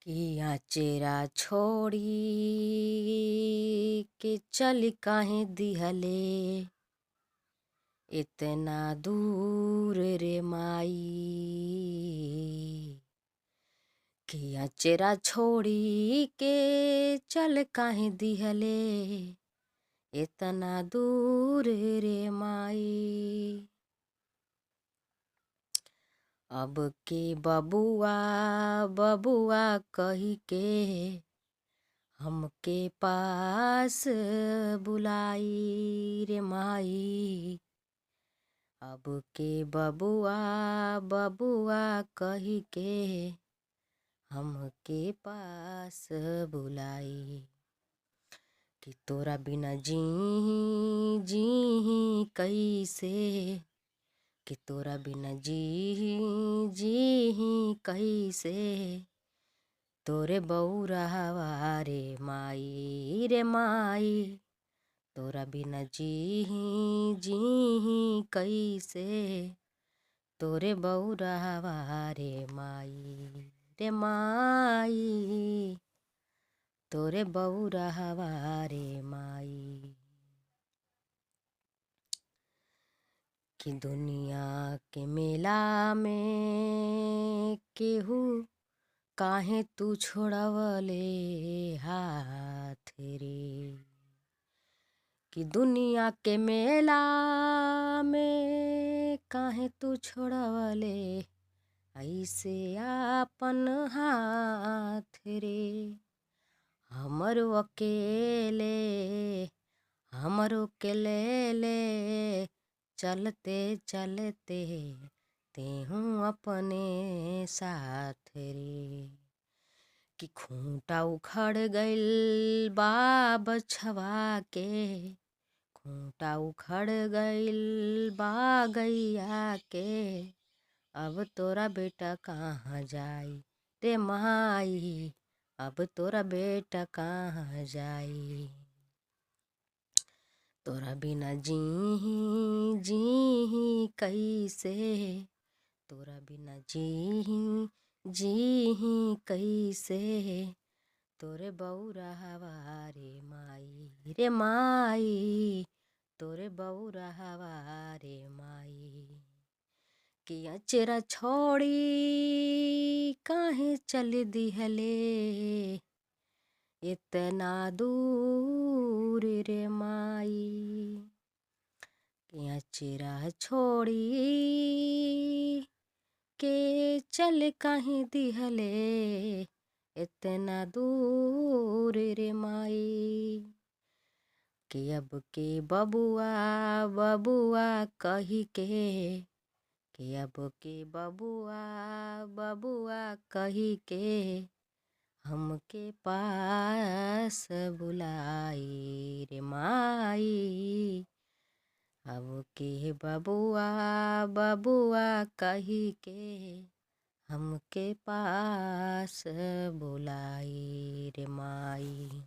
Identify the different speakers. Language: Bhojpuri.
Speaker 1: किया चेरा छोड़ी के चल काहे दिहले इतना दूर रे माई। किया चेरा छोड़ी के चल काहे दिहले इतना दूर रे माई। अब के बबुआ बबुआ कही के हमके पास बुलाई रे माई। अब के बबुआ बबुआ कही के हमके पास बुलाई। कि तोरा बिना जी जी कैसे, कि तोरा बिना जी कैसे, तोरे बौरावा रे माई रे माई। तोरा बिना जी कैसे, तोरे बौरावा रे माई रे माई। तोरे बौरावा रे माई। कि दुनिया के मेला में केहू काहे तू छोड़वले हाथ रे। कि दुनिया के मेला में काहे तू छोड़वले ऐसे आपन हाथ रे। हमरो अकेले हमरो के ले चलते चलते तेहूँ अपने साथ रे। कि खूंटा उखड़ गइल बा बछवा के, खूंटा उखड़ गइल बा गैया के। अब तोरा बेटा कहाँ जाई रे माई, अब तोरा बेटा कहाँ जाई। तोरा बिना जी कैसे, तोरा बिना जी कैसे, तोरे बौरावा रे माई रे माई। तोरे बौरावा रे माई। कि अचेरा छोड़ी काहे चल दिहले इतना दूर रे माई। कि अचेरा छोड़ी के चल काहे दिहले इतना दूर रे माई। कि अब के बबुआ बबुआ कही के, कि अब के बबुआ बबुआ कही के हमके पास बुलाई रे माई। अब के बबुआ बबुआ कही के हमके पास बुलाई रे माई।